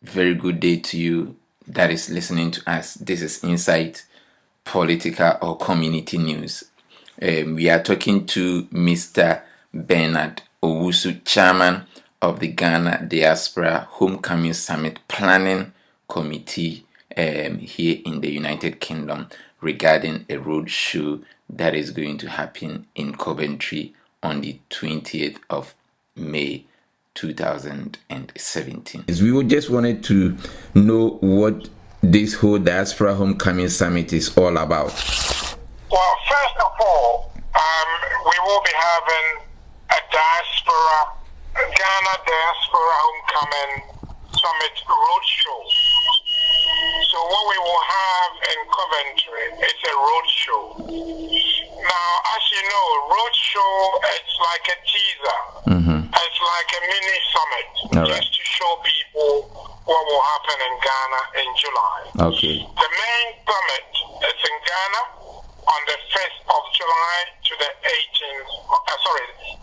very good day to you that is listening to us. This is Insight Political or Community News. We are talking to Mr. Bernard Owusu, Chairman of the Ghana Diaspora Homecoming Summit Planning Committee here in the United Kingdom regarding a road show that is going to happen in Coventry on the 20th of May 2017. We just wanted to know what this whole Diaspora Homecoming Summit is all about. Well, first of all, we will be having a Ghana Diaspora Homecoming Summit Roadshow. So what we will have in Coventry is a roadshow. Now, as you know, roadshow, it's like a teaser. It's like a mini summit, just to show people what will happen in Ghana in July. Okay. The main summit is in Ghana on the 5th of July to the 18th,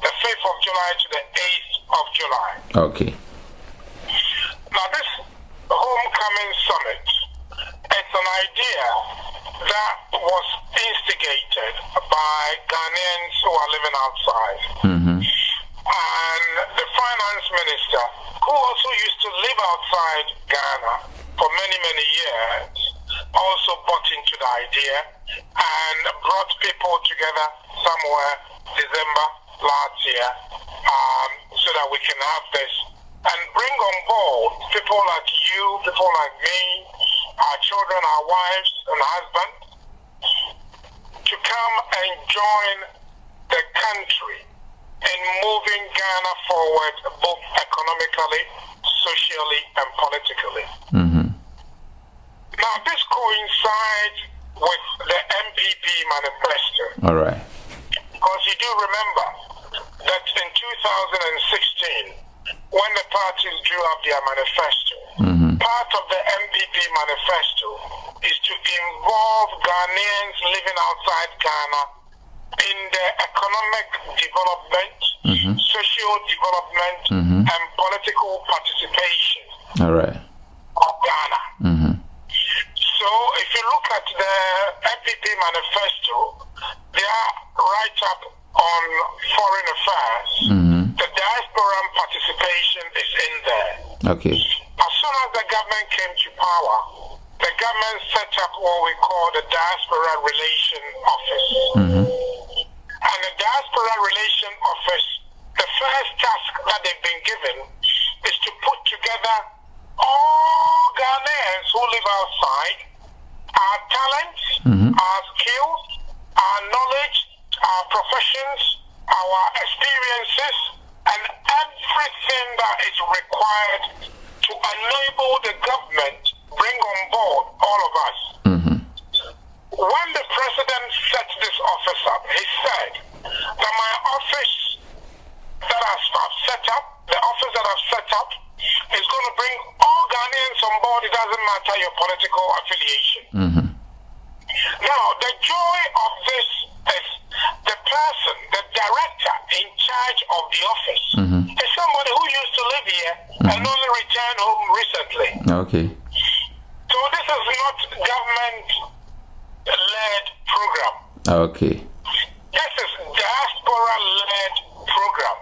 the 5th of July to the 8th of July. Okay. Now, this homecoming summit, it's an idea that was instigated by Ghanaians who are living outside. And the finance minister, who also used to live outside Ghana for many, many years, also bought into the idea and brought people together somewhere December last year so that we can have this and bring on board people like you, people like me, our children, our wives and husbands, to come and join the country in moving Ghana forward both economically, socially and politically. Now this coincides with the MPP manifesto. All right. Because you do remember that in 2016, when the parties drew up their manifesto, part of the MPP manifesto is to involve Ghanaians living outside Ghana in the economic development, social development, and political participation of Ghana. So if you look at the MPP manifesto, their write-up on foreign affairs, the diaspora participation is in there. Okay. As soon as the government came to power, the government set up what we call the Diaspora Relation Office. And the Diaspora Relation Office, the first task that they've been given is to put together all Ghanaians who live outside, our talents, our skills, our knowledge, our professions, our experiences, and everything that is required to enable the government bring on board all of us. When the president set this office up, he said that my office that I've set up, the office that I've set up, is going to bring all Ghanaians on board. It doesn't matter your political affiliation. Now, the joy of this is the person, the director in charge of the office, is somebody who used to live here and only returned home recently. Okay. So this is not government-led program. Okay. This is diaspora-led program.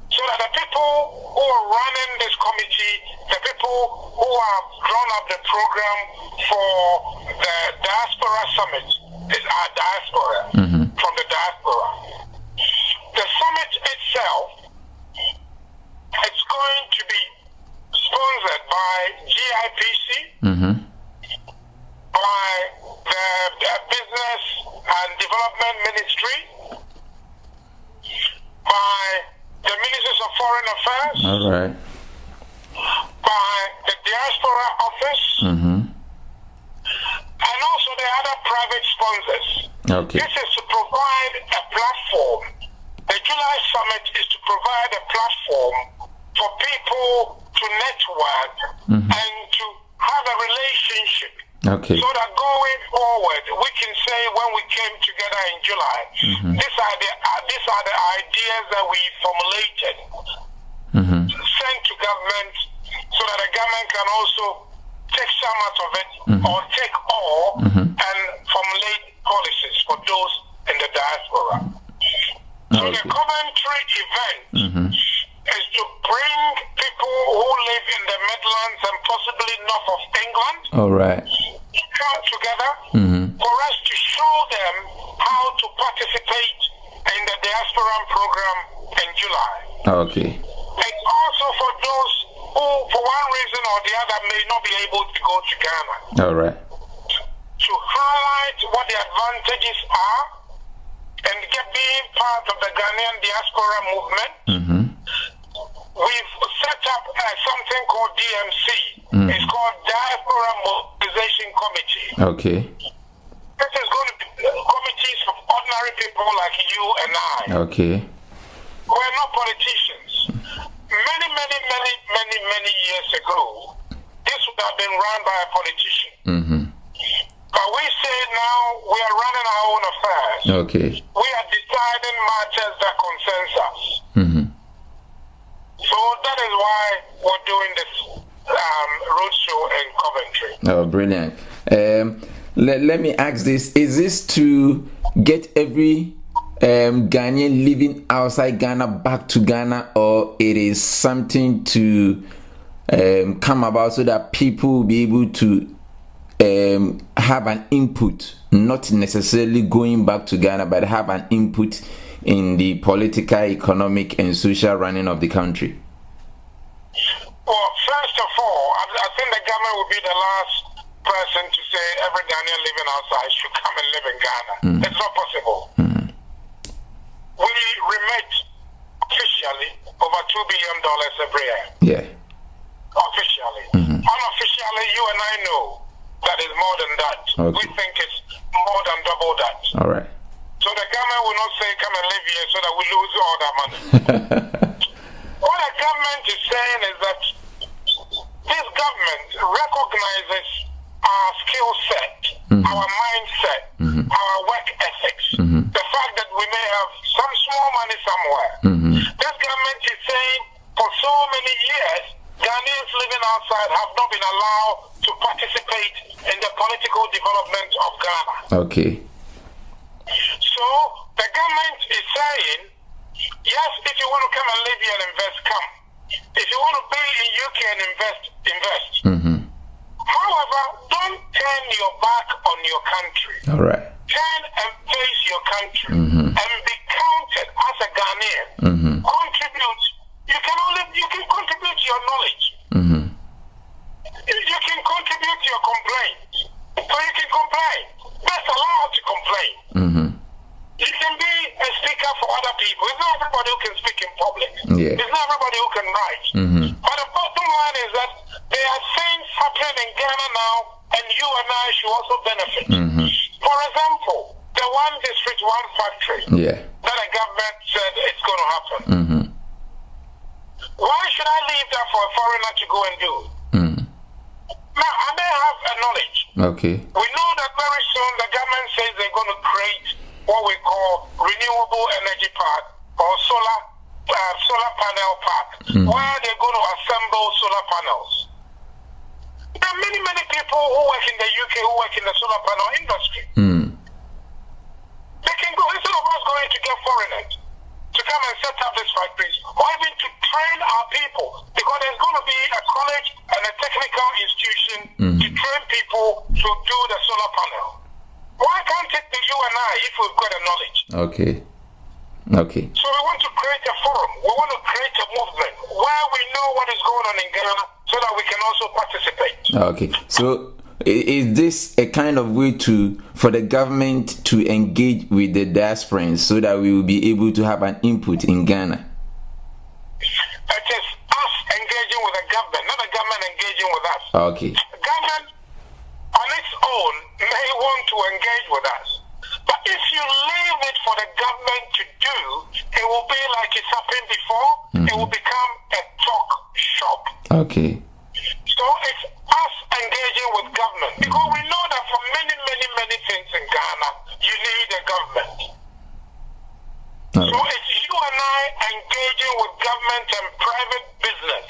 So that the people who are running this committee, the people who have drawn up the program for the Diaspora Summit is our diaspora, from the diaspora. The summit itself, it's going to be sponsored by GIPC, by the Business and Development Ministry, by the Ministers of Foreign Affairs, all right, by the Diaspora Office, and also the other private sponsors. Okay. This is to provide a platform. The July Summit is to provide a platform for people to network and to have a relationship. Okay. So that going forward, we can say when we came together in July, these are the ideas that we formulated, sent to government, so that the government can also take some out of it or take all and formulate policies for those in the diaspora. So the Coventry event is to bring people who live in the Midlands and possibly north of England All right. come together for us to show them how to participate in the diaspora program in July. Okay. It's also for those who, for one reason or the other, may not be able to go to Ghana. All right. To highlight what the advantages are and being part of the Ghanaian diaspora movement. We've set up something called DMC. It's called Diaspora Mobilization Committee. Okay. This is going to be committees of ordinary people like you and I. Okay. We're not politicians. Many years ago, this would have been run by a politician. But we say now we are running our own affairs. Okay. We are deciding matters that concerns us. So that is why we're doing this roadshow in Coventry. Oh, brilliant. Let me ask this. Is this to get every Ghanaian living outside Ghana back to Ghana, or it is something to come about so that people will be able to have an input, not necessarily going back to Ghana, but have an input in the political, economic, and social running of the country? Well, first of all, I think the government will be the last person to say every Ghanaian living outside should come and live in Ghana. It's not possible. We remit officially over $2 billion every year. Yeah. Officially. Unofficially, you and I know that is more than that. Okay. We think it's more than double that. All right. So the government will not say come and live here so that we lose all that money. What the government is saying is that this government recognizes our skill set, our mindset, our work ethics, the fact that we may have some small money somewhere. This government is saying for so many years, Ghanaians living outside have not been allowed to participate in the political development of Ghana. Okay. So the government is saying, yes, if you want to come and live here and invest, come. If you want to be in UK and invest, invest. However, don't turn your back on your country. All right. Turn and face your country and be counted as a Ghanaian. Contribute. You can contribute your knowledge. You can contribute your complaints. So you can complain. That's allowed to complain. You can be a speaker for other people. It's not everybody who can speak in public. Yeah. It's not everybody who can write. But the bottom line is that there are things happening in Ghana now, and you and I should also benefit. For example, the one district, one factory that the government said it's going to happen. Why should I leave that for a foreigner to go and do? Now, I may have a knowledge. Okay. We know that very soon the government says they're going to create what we call renewable energy park or solar panel park, where they're going to assemble solar panels. There are many people who work in the UK who work in the solar panel industry. They can go, instead of us going to get foreigners to come and set up these factories, or even to train our people, because there's going to be a college and a technical institution to train people to do the solar panel. Why can't it be you and I if we've got the knowledge? Okay. So we want to create a forum. We want to create a movement where we know what is going on in Ghana so that we can also participate. Okay. So is this a kind of way for the government to engage with the diasporans so that we will be able to have an input in Ghana? It is us engaging with the government, not the government engaging with us. Okay. The government on its own may want to engage with us. But if you leave it for the government to do, it will be like it's happened before. It will become a talk shop. Okay. So it's us engaging with government, because we know that for many things in Ghana, you need a government. So it's you and I engaging with government and private business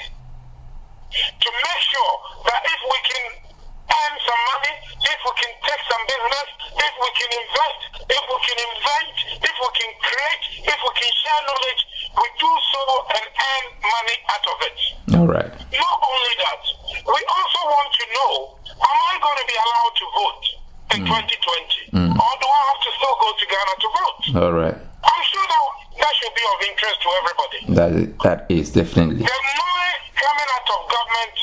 to make money out of it. All right. Not only that, we also want to know, am I going to be allowed to vote in 2020? Or do I have to still go to Ghana to vote? All right. I'm sure that should be of interest to everybody. That is definitely. The noise coming out of government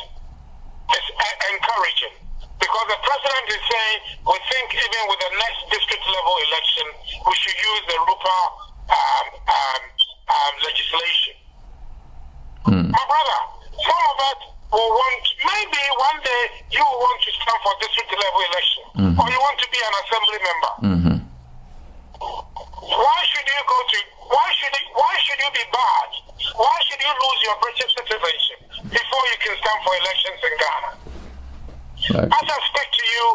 is encouraging, because the president is saying we think even with the next district level election we should use the RUPA legislation. My brother, some of us will want, maybe one day you will want to stand for district level election, or you want to be an assembly member. Why should you be bad? Why should you lose your British citizenship before you can stand for elections in Ghana? Okay. As I speak to you,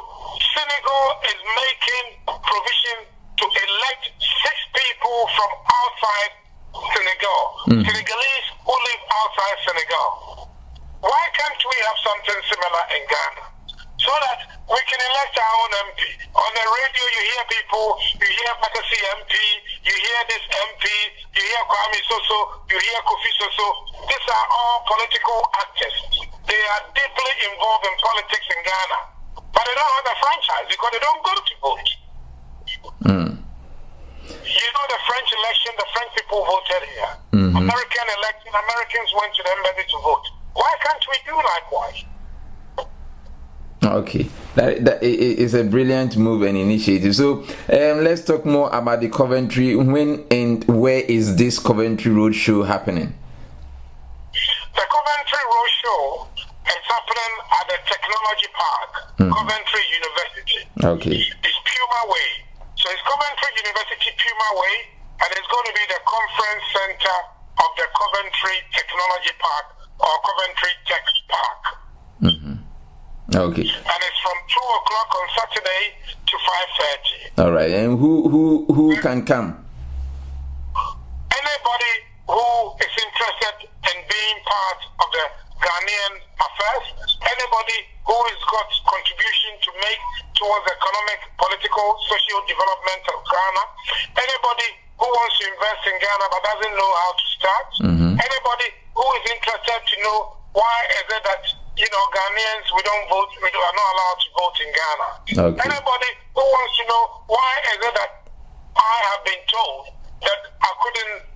Senegal is making provision to elect 6 people from outside Senegal. Senegalese who live outside Senegal. Why can't we have something similar in Ghana? So that we can elect our own MP. On the radio you hear people, you hear Patasi MP, you hear this MP, you hear Kwame Soso, you hear Kofi Soso. These are all political actors. They are deeply involved in politics in Ghana. But they don't have a franchise because they don't go to vote. You know the French election, the French people voted here. American election, Americans went to the embassy to vote. Why can't we do likewise? Okay, that is a brilliant move and initiative. So let's talk more about the Coventry. When and where is this Coventry Roadshow happening? The Coventry Roadshow is happening at the Technology Park, Coventry University. Okay. It's Puma Way. So it's Coventry University Puma Way, and it's going to be the conference center of the Coventry Technology Park or Coventry Tech Park. Okay. And it's from 2 o'clock on Saturday to 5:30. All right. And who can come? Anybody who is interested in being part of the Ghanaian affairs, anybody who has got contribution to make towards economic, political, social development of Ghana, anybody who wants to invest in Ghana but doesn't know how to start, anybody who is interested to know why is it that Ghanaians, we don't vote, we are not allowed to vote in Ghana. Okay. Anybody who wants to know why is it that I have been told that I couldn't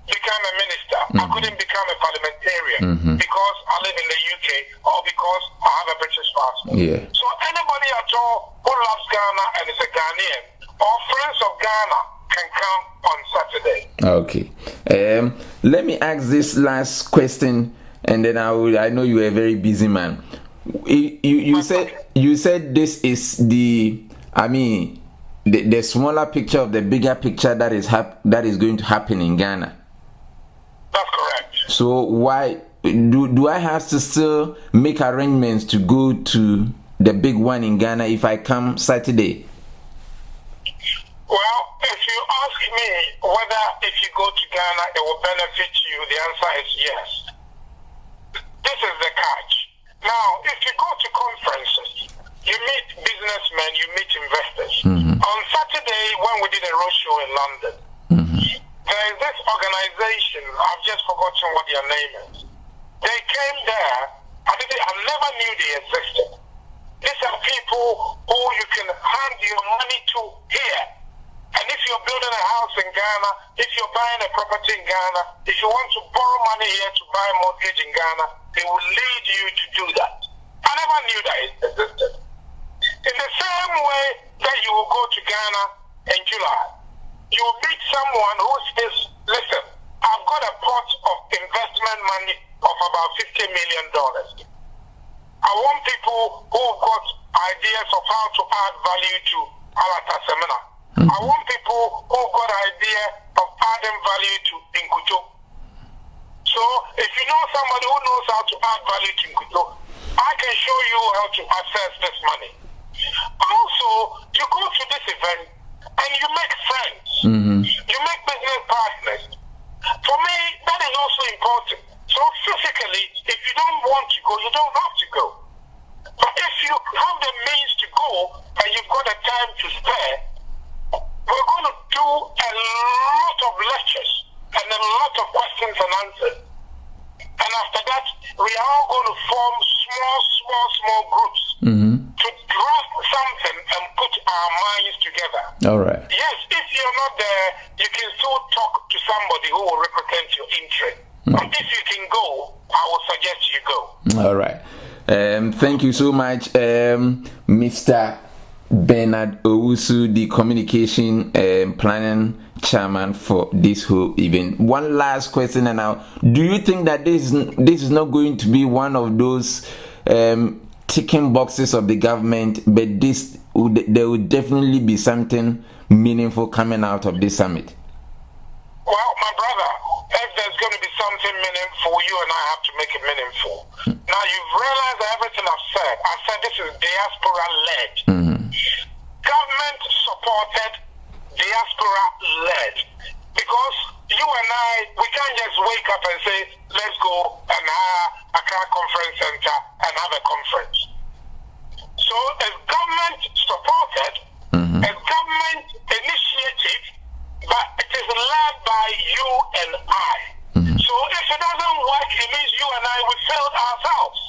become a minister, I couldn't become a parliamentarian because I live in the UK or because I have a British passport. Yeah. So anybody at all who loves Ghana and is a Ghanaian or friends of Ghana can come on Saturday. Okay. Let me ask this last question. And then I know you are a very busy man. You said this is the smaller picture of the bigger picture that is going to happen in Ghana. That's correct. So why do I have to still make arrangements to go to the big one in Ghana if I come Saturday? Well, if you ask me whether if you go to Ghana it will benefit you, the answer is yes. This is the catch. Now, if you go to conferences, you meet businessmen, you meet investors. On Saturday, when we did a roadshow in London, there is this organization, I've just forgotten what their name is. They came there, I never knew they existed. These are people who you can hand your money to here. And if you're building a house in Ghana, if you're buying a property in Ghana, if you want to borrow money here to buy a mortgage in Ghana, they will lead you to do that. I never knew that it existed. In the same way that you will go to Ghana in July, you will meet someone who says, listen, I've got a pot of investment money of about $50 million. I want people who've got ideas of how to add value to Alata Seminar. I want people who've got idea of adding value to Inkuto. So if you know somebody who knows how to add value to Inkuto, I can show you how to access this money. Also, you go to this event and you make friends. You make business partners. For me, that is also important. So physically, if you don't want to go, you don't have to go. But if you have the means to go and you've got the time to spare, we're going to do a lot of lectures and a lot of questions and answers. we are all going to form small groups to draft something and put our minds together. All right. Yes, if you're not there, you can still talk to somebody who will represent your interest. But if you can go, I will suggest you go. All right. Thank you so much, Mr. Bernard Owusu, the communication planning chairman for this whole event. One last question, and now, do you think that this is not going to be one of those ticking boxes of the government, but there will definitely be something meaningful coming out of this summit? Well, my brother, if there's going to be something meaningful, you and I have to make it meaningful. Now, you've realized that everything I've said. I said this is diaspora-led. Government supported, diaspora-led. Because you and I, we can't just wake up and say, let's go and hire Accra Conference Center and have a conference. So it's government supported, a government initiative, but it is led by you and I. So if it doesn't work, it means you and I, we failed ourselves.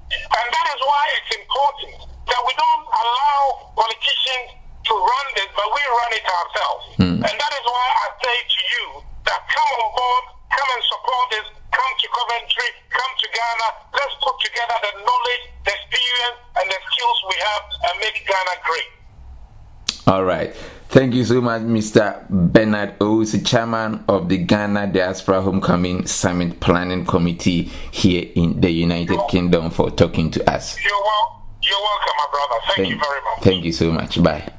And that is why it's important that we don't allow politicians to run this, but we run it ourselves. And that is why I say to you that come on board, come and support this, come to Coventry, come to Ghana, let's put together the knowledge, the experience, and the skills we have and make Ghana great. All right. Thank you so much, Mr. Bernard Owusu, chairman of the Ghana Diaspora Homecoming Summit Planning Committee here in the United Kingdom, for talking to us. You're welcome, my brother. Thank you very much. Thank you so much. Bye.